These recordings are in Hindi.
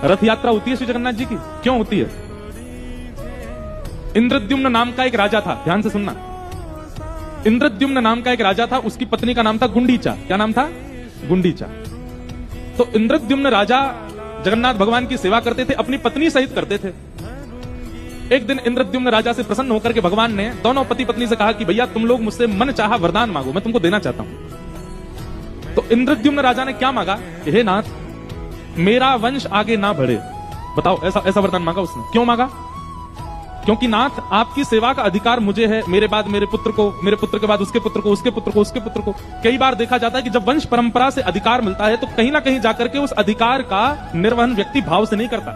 रथ यात्रा होती है श्री जगन्नाथ जी की, क्यों होती है? इंद्रद्युम्न नाम का एक राजा था, ध्यान से सुनना। इंद्रद्युम्न नाम का एक राजा था, उसकी पत्नी का नाम था गुंडीचा। क्या नाम था? गुंडीचा। तो इंद्रद्युम्न राजा जगन्नाथ भगवान की सेवा करते थे, अपनी पत्नी सहित करते थे। एक दिन इंद्रद्युम्न राजा से प्रसन्न होकर के भगवान ने दोनों पति पत्नी से कहा कि भैया तुम लोग मुझसे मन चाहा वरदान मांगो, मैं तुमको देना चाहता हूं। तो इंद्रद्युम्न राजा ने क्या मांगा? हे नाथ, मेरा वंश आगे ना बढ़े। बताओ, ऐसा वरदान मांगा उसने। क्यों मांगा? क्योंकि नाथ, आपकी सेवा का अधिकार मुझे है, मेरे बाद मेरे पुत्र को, मेरे पुत्र के बाद उसके पुत्र को, उसके पुत्र को, उसके पुत्र को। कई बार देखा जाता है कि जब वंश परंपरा से अधिकार मिलता है तो कहीं ना कहीं जाकर के उस अधिकार का निर्वहन व्यक्ति भाव से नहीं करता।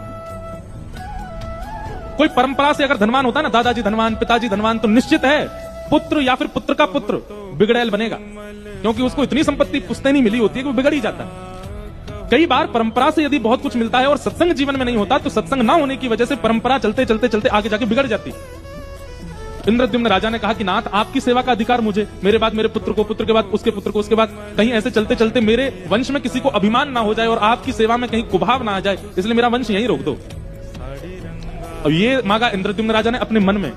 कोई परंपरा से अगर धनवान होता है ना, दादाजी धनवान, पिताजी धनवान, तो निश्चित है पुत्र या फिर पुत्र का पुत्र बिगड़ैल बनेगा, क्योंकि उसको इतनी संपत्ति पुश्तैनी मिली होती है कि वो बिगड़ ही जाता है। कई बार परंपरा से यदि बहुत कुछ मिलता है और सत्संग जीवन में नहीं होता, तो सत्संग ना होने की वजह से परंपरा चलते चलते चलते आगे जाके बिगड़ जाती। इंद्रद्युम्न राजा ने कहा कि नाथ, आपकी सेवा का अधिकार मुझे, मेरे बाद मेरे पुत्र को, पुत्र के बाद उसके पुत्र को, उसके बाद कहीं ऐसे चलते चलते मेरे वंश में किसी को अभिमान ना हो जाए और आपकी सेवा में कहीं कुभाव ना आ जाए, इसलिए मेरा वंश यहीं रोक दो। अब ये मांगा इंद्रद्युम्न राजा ने अपने मन में।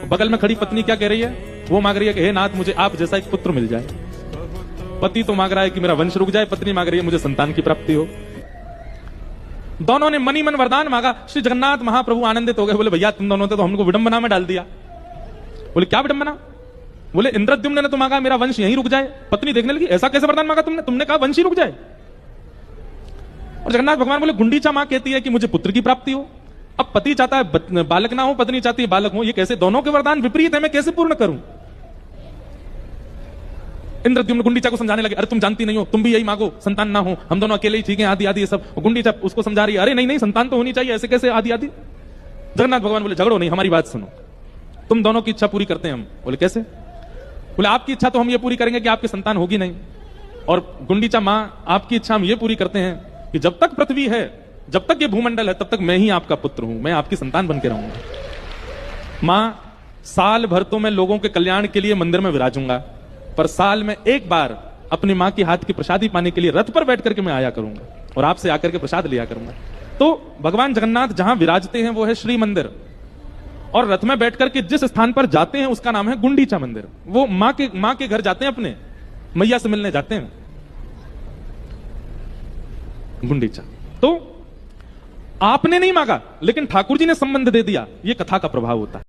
बगल में खड़ी पत्नी क्या कह रही है? वो मांग रही है कि हे नाथ, मुझे आप जैसा एक पुत्र मिल जाए। पति तो मांग रहा है कि मेरा वंश रुक जाए, पत्नी मांग रही है मुझे संतान की प्राप्ति हो। दोनों ने मनी मन वरदान मांगा। श्री जगन्नाथ महाप्रभु आनंदित हो गए, बोले भैया तुम दोनों ने तो हमको विडंबना में डाल दिया। बोले क्या विडंबना? बोले इंद्रद्युम्न ने तो मांगा मेरा वंश यहीं रुक जाए। पत्नी देखने लगी, ऐसा कैसे वरदान मांगा तुमने? तुमने कहा वंश ही रुक जाए। और जगन्नाथ भगवान बोले गुंडीचा मां कहती है कि मुझे पुत्र की प्राप्ति हो। अब पति चाहता है बालक ना हो, पत्नी चाहती है बालक हो। ये कैसे? दोनों के वरदान विपरीत है, मैं कैसे पूर्ण करूं? इंद्रद्युम्न गुंडीचा को समझाने लगे, अरे तुम जानती नहीं हो, तुम भी यही मांगो, संतान ना हो, हम दोनों अकेले ही ठीक है, आदि आदि ये सब। गुंडीचा उसको समझा रही है, अरे नहीं नहीं, संतान तो होनी चाहिए, ऐसे कैसे आदि आदि। जगन्नाथ भगवान बोले झगड़ो नहीं, हमारी बात सुनो, तुम दोनों की इच्छा पूरी करते हैं हम। बोले कैसे? बोले आपकी इच्छा तो हम ये पूरी करेंगे कि आपकी संतान होगी नहीं, और गुंडीचा मां आपकी इच्छा हम ये पूरी करते हैं कि जब तक पृथ्वी है, जब तक ये भूमंडल है, तब तक मैं ही आपका पुत्र हूं, मैं आपकी संतान बन के रहूंगा। मां, साल भर तो मैं लोगों के कल्याण के लिए मंदिर में विराजूंगा, पर साल में एक बार अपनी मां की हाथ की प्रसादी पाने के लिए रथ पर बैठ करके मैं आया करूंगा और आपसे आकर के प्रसाद लिया करूंगा। तो भगवान जगन्नाथ जहां विराजते हैं वो है श्री मंदिर, और रथ में बैठ करके जिस स्थान पर जाते हैं उसका नाम है गुंडीचा मंदिर। वो मां के घर जाते हैं, अपने मैया से मिलने जाते हैं गुंडीचा। तो आपने नहीं मांगा, लेकिन ठाकुर जी ने संबंध दे दिया। ये कथा का प्रभाव होता है।